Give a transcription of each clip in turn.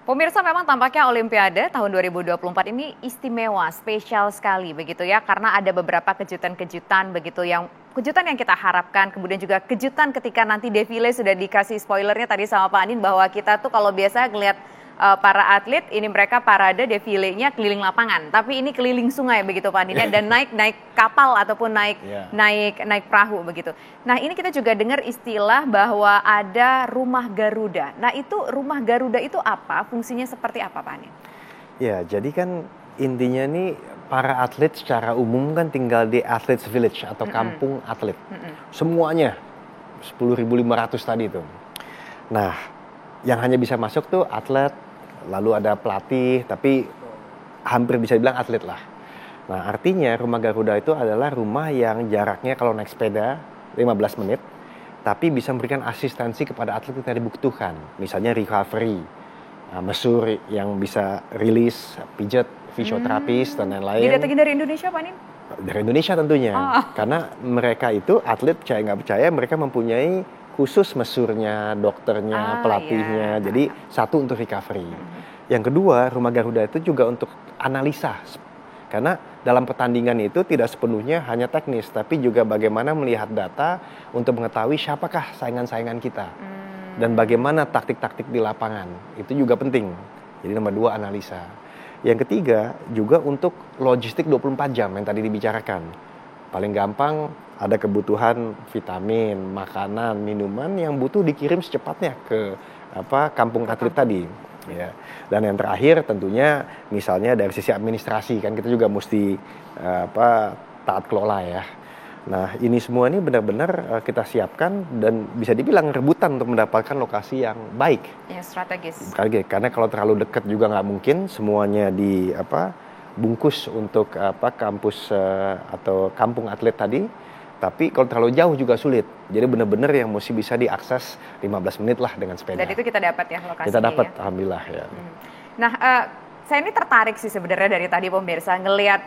Pemirsa, memang tampaknya Olimpiade tahun 2024 ini istimewa, spesial sekali begitu ya, karena ada beberapa kejutan-kejutan begitu kejutan yang kita harapkan, kemudian juga kejutan ketika nanti defile sudah dikasih spoilernya tadi sama Pak Andin bahwa kita tuh kalau biasa ngelihat para atlet ini mereka parade defilenya keliling lapangan, tapi ini keliling sungai begitu Pak Andin ya, dan naik kapal ataupun naik perahu begitu. Nah, ini kita juga dengar istilah bahwa ada rumah Garuda. Nah, itu rumah Garuda itu apa? Fungsinya seperti apa Pak Andin? Ya, jadi kan intinya nih para atlet secara umum kan tinggal di Athletes Village atau kampung atlet. Semuanya 10.500 tadi itu. Nah, yang hanya bisa masuk tuh atlet, lalu ada pelatih, tapi hampir bisa dibilang atlet lah. Nah, artinya rumah Garuda itu adalah rumah yang jaraknya kalau naik sepeda 15 menit, tapi bisa memberikan asistensi kepada atlet yang dibutuhkan. Misalnya recovery, mesur yang bisa rilis, pijat, fisioterapis, dan lain-lain. Didatengin dari Indonesia Pak Andin? Dari Indonesia tentunya. Karena mereka itu atlet, percaya nggak percaya, mereka mempunyai khusus mesurnya, dokternya, pelatihnya. Jadi satu untuk recovery. Yang kedua, rumah Garuda itu juga untuk analisa. Karena dalam pertandingan itu tidak sepenuhnya hanya teknis, tapi juga bagaimana melihat data untuk mengetahui siapakah saingan-saingan kita. Dan bagaimana taktik-taktik di lapangan. Itu juga penting. Jadi nomor 2, analisa. Yang ketiga, juga untuk logistik 24 jam yang tadi dibicarakan. Paling gampang ada kebutuhan vitamin, makanan, minuman yang butuh dikirim secepatnya ke kampung atlet tadi. Ya. Dan yang terakhir tentunya misalnya dari sisi administrasi kan kita juga mesti taat kelola ya. Nah, ini semua ini benar-benar kita siapkan dan bisa dibilang rebutan untuk mendapatkan lokasi yang baik. Ya, strategis. Karena kalau terlalu dekat juga nggak mungkin semuanya bungkus untuk kampus atau kampung atlet tadi. Tapi kalau terlalu jauh juga sulit. Jadi benar-benar yang mesti bisa diakses 15 menit lah dengan sepeda. Dan itu kita dapat ya lokasinya. Kita dapat, ya? alhamdulillah ya. Nah, saya ini tertarik sih sebenarnya dari tadi pemirsa ngelihat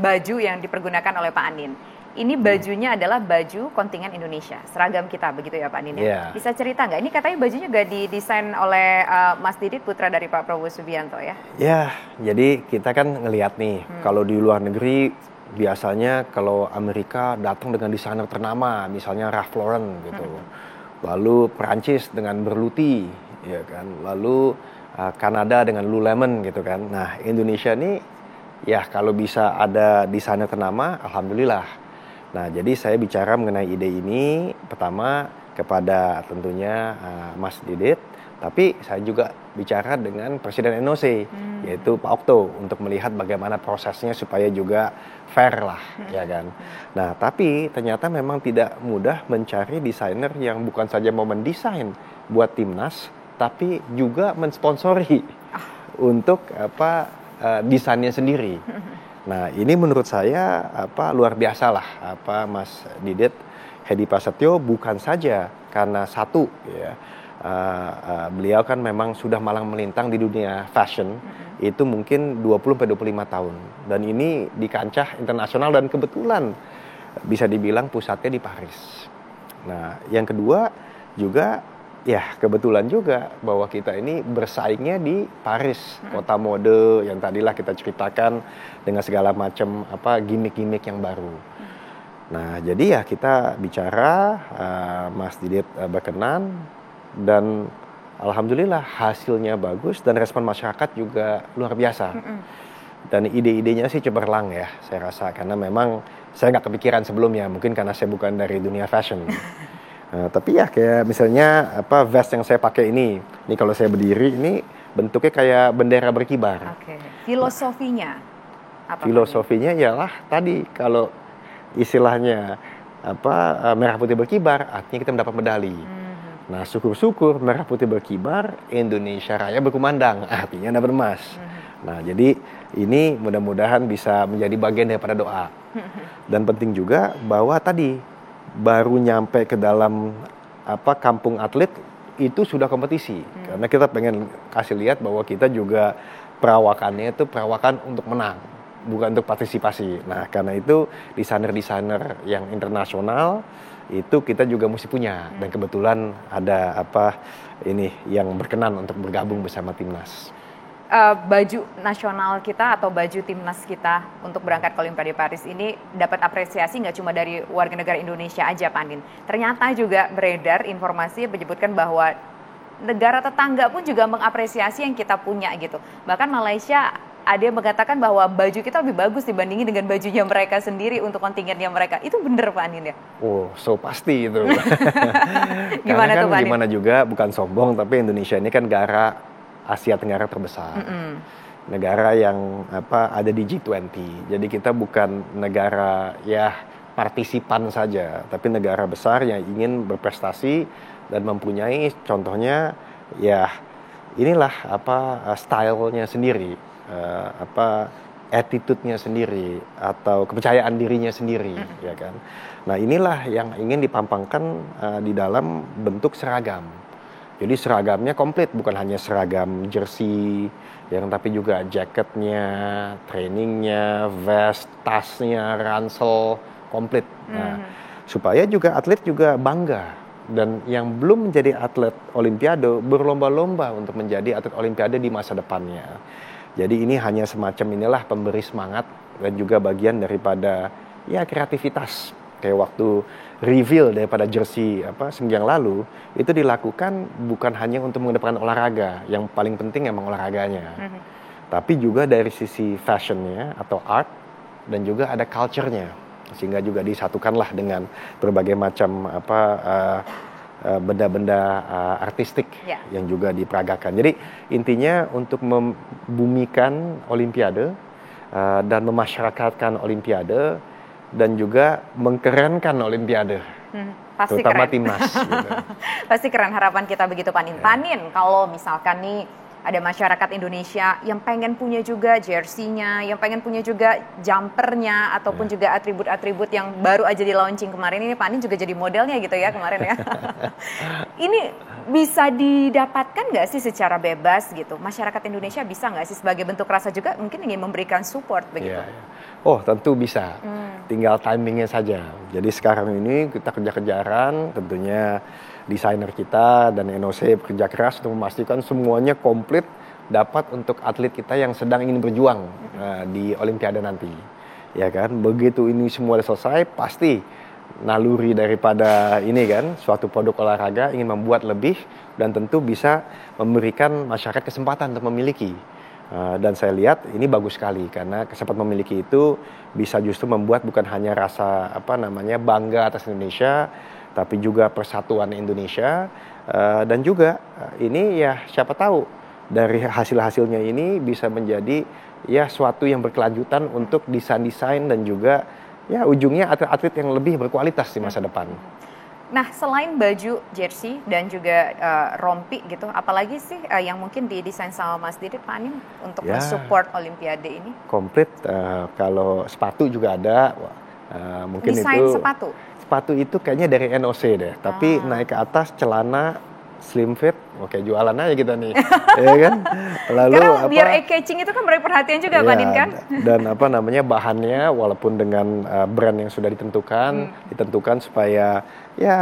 baju yang dipergunakan oleh Pak Andin. Ini bajunya adalah baju kontingen Indonesia, seragam kita begitu ya Pak Andin ya. Yeah. Bisa cerita nggak? Ini katanya bajunya juga didesain oleh Mas Didit, putra dari Pak Prabowo Subianto ya? Ya, jadi kita kan ngelihat nih, kalau di luar negeri biasanya kalau Amerika datang dengan desainer ternama, misalnya Ralph Lauren gitu. Lalu Perancis dengan Berluti, ya kan. Lalu Kanada dengan Lululemon gitu kan. Nah, Indonesia nih ya kalau bisa ada desainer ternama, alhamdulillah. Nah, jadi saya bicara mengenai ide ini pertama kepada tentunya Mas Didit, tapi saya juga bicara dengan Presiden NOC, yaitu Pak Okto, untuk melihat bagaimana prosesnya supaya juga fair lah, ya kan. Nah, tapi ternyata memang tidak mudah mencari desainer yang bukan saja mau mendesain buat timnas, tapi juga mensponsori untuk desainnya sendiri. Nah, ini menurut saya luar biasa lah Mas Didit Hedi Prasetyo, bukan saja karena satu ya beliau kan memang sudah malang melintang di dunia fashion itu mungkin 20-25 tahun, dan ini di kancah internasional dan kebetulan bisa dibilang pusatnya di Paris. Nah, yang kedua juga ya kebetulan juga bahwa kita ini bersaingnya di Paris, kota mode yang tadilah kita ceritakan dengan segala macam gimmick-gimmick yang baru. Nah, jadi ya kita bicara, Mas Didit berkenan, dan alhamdulillah hasilnya bagus dan respon masyarakat juga luar biasa. Dan ide-idenya sih cemerlang ya, saya rasa, karena memang saya nggak kepikiran sebelumnya, mungkin karena saya bukan dari dunia fashion. Tapi ya kayak misalnya vest yang saya pakai ini kalau saya berdiri ini bentuknya kayak bendera berkibar. Oke. Filosofinya apa? Filosofinya ialah tadi kalau istilahnya merah putih berkibar, artinya kita mendapat medali. Nah, syukur-syukur merah putih berkibar, Indonesia Raya berkumandang, artinya dapat emas. Nah, jadi ini mudah-mudahan bisa menjadi bagian daripada doa. Dan penting juga bahwa tadi baru nyampe ke dalam kampung atlet itu sudah kompetisi. Karena kita pengen kasih lihat bahwa kita juga perawakannya itu perawakan untuk menang. bukan untuk partisipasi. Nah, karena itu desainer-desainer yang internasional itu kita juga mesti punya, dan kebetulan ada ini yang berkenan untuk bergabung bersama timnas. Baju nasional kita atau baju timnas kita untuk berangkat ke Olimpiade Paris ini dapat apresiasi nggak cuma dari warga negara Indonesia aja, Pak Andin. Ternyata juga beredar informasi menyebutkan bahwa negara tetangga pun juga mengapresiasi yang kita punya gitu. Bahkan Malaysia ada yang mengatakan bahwa baju kita lebih bagus dibandingin dengan bajunya mereka sendiri untuk kontingennya mereka. Itu bener, Pak Andin ya? Oh, so pasti itu. Gimana Karena tuh, Pak Andin? gimana juga, bukan sombong, tapi Indonesia ini kan negara Asia Tenggara terbesar, negara yang ada di G20. Jadi kita bukan negara partisipan saja, tapi negara besar yang ingin berprestasi dan mempunyai contohnya inilah stylenya sendiri, attitude-nya sendiri atau kepercayaan dirinya sendiri, ya kan. Nah, inilah yang ingin dipampangkan di dalam bentuk seragam. Jadi seragamnya komplit, bukan hanya seragam jersey, tapi juga jaketnya, trainingnya, vest, tasnya, ransel, komplit. Nah, supaya juga atlet juga bangga. Dan yang belum menjadi atlet Olimpiade berlomba-lomba untuk menjadi atlet Olimpiade di masa depannya. Jadi ini hanya semacam inilah pemberi semangat dan juga bagian daripada kreativitas. Kayak waktu reveal daripada jersey seminggu yang lalu, itu dilakukan bukan hanya untuk mengedepankan olahraga, yang paling penting emang olahraganya, tapi juga dari sisi fashionnya atau art, dan juga ada culture-nya, sehingga juga disatukanlah dengan berbagai macam benda-benda artistik yang juga diperagakan. Jadi intinya untuk membumikan Olimpiade dan memasyarakatkan Olimpiade, dan juga mengkerenkan Olimpiade, pasti terutama keren. Timnas. Gitu. Pasti keren, harapan kita begitu, Pak Andin. Pak Andin, kalau misalkan nih ada masyarakat Indonesia yang pengen punya juga jersey-nya, yang pengen punya juga jumpernya, ataupun juga atribut-atribut yang baru aja di launching kemarin ini, Pak Andin juga jadi modelnya gitu ya kemarin ya. Ini bisa didapatkan nggak sih secara bebas gitu? Masyarakat Indonesia bisa nggak sih sebagai bentuk rasa juga mungkin ingin memberikan support begitu? Oh, tentu bisa. Tinggal timingnya saja. Jadi sekarang ini kita kejar-kejaran, tentunya desainer kita dan NOC bekerja keras untuk memastikan semuanya komplit dapat untuk atlet kita yang sedang ingin berjuang di Olimpiade nanti. Ya kan? Begitu ini semua selesai, pasti naluri daripada ini kan, suatu produk olahraga ingin membuat lebih dan tentu bisa memberikan masyarakat kesempatan untuk memiliki. Dan saya lihat ini bagus sekali karena kesempatan memiliki itu bisa justru membuat bukan hanya rasa bangga atas Indonesia, tapi juga persatuan Indonesia, dan juga ini siapa tahu dari hasil-hasilnya ini bisa menjadi suatu yang berkelanjutan untuk desain-desain dan juga ujungnya atlet-atlet yang lebih berkualitas di masa depan. Nah, selain baju, jersey, dan juga rompi gitu, apalagi sih yang mungkin didesain sama Mas Didit, Pak Andin, untuk mensupport Olimpiade ini? Komplit, kalau sepatu juga ada, mungkin desain itu. sepatu? Sepatu itu kayaknya dari NOC deh, tapi naik ke atas celana slim fit, oke jualan aja kita nih, ya kan? Lalu karena biar eye-catching itu kan beri perhatian juga, Pak Andin kan? Dan bahannya walaupun dengan brand yang sudah ditentukan supaya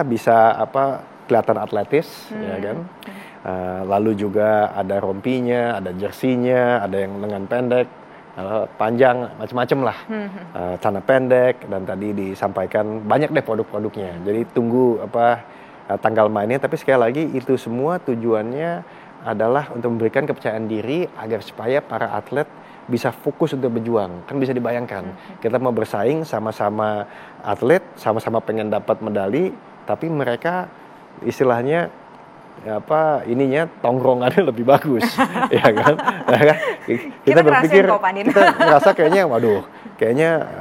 bisa kelihatan atletis, ya kan? Lalu juga ada rompinya, ada jersey-nya, ada yang lengan pendek, panjang, macam-macam lah, celana pendek, dan tadi disampaikan banyak deh produk-produknya. Jadi tunggu tanggal mainnya, tapi sekali lagi itu semua tujuannya adalah untuk memberikan kepercayaan diri agar supaya para atlet bisa fokus untuk berjuang. Kan bisa dibayangkan, kita mau bersaing sama-sama atlet, sama-sama pengen dapat medali, tapi mereka istilahnya tongkrongannya lebih bagus, ya kan? Kita berpikir, kita merasa kayaknya,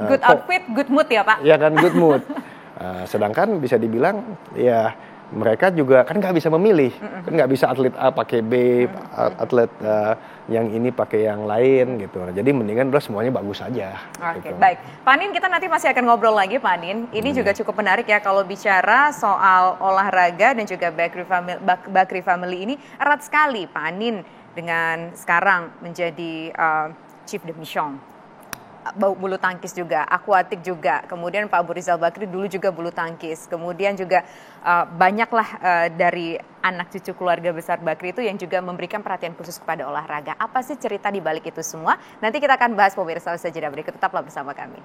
good outfit, good mood ya Pak? Ya kan, good mood. Sedangkan bisa dibilang mereka juga kan nggak bisa memilih, kan nggak bisa atlet A pakai B, atlet yang ini pakai yang lain gitu. Jadi mendingan udah semuanya bagus aja. Oke, baik. Pak Andin, kita nanti masih akan ngobrol lagi, Pak Andin. Ini juga cukup menarik ya kalau bicara soal olahraga dan juga Bakri Family ini erat sekali, Pak Andin, dengan sekarang menjadi Chief de Mission. bulu tangkis juga, akuatik juga. Kemudian Pak Abu Rizal Bakri dulu juga bulu tangkis. Kemudian juga banyaklah dari anak cucu keluarga besar Bakri itu yang juga memberikan perhatian khusus kepada olahraga. Apa sih cerita di balik itu semua? Nanti kita akan bahas pemirsa usaha jeda berikut. Tetaplah bersama kami.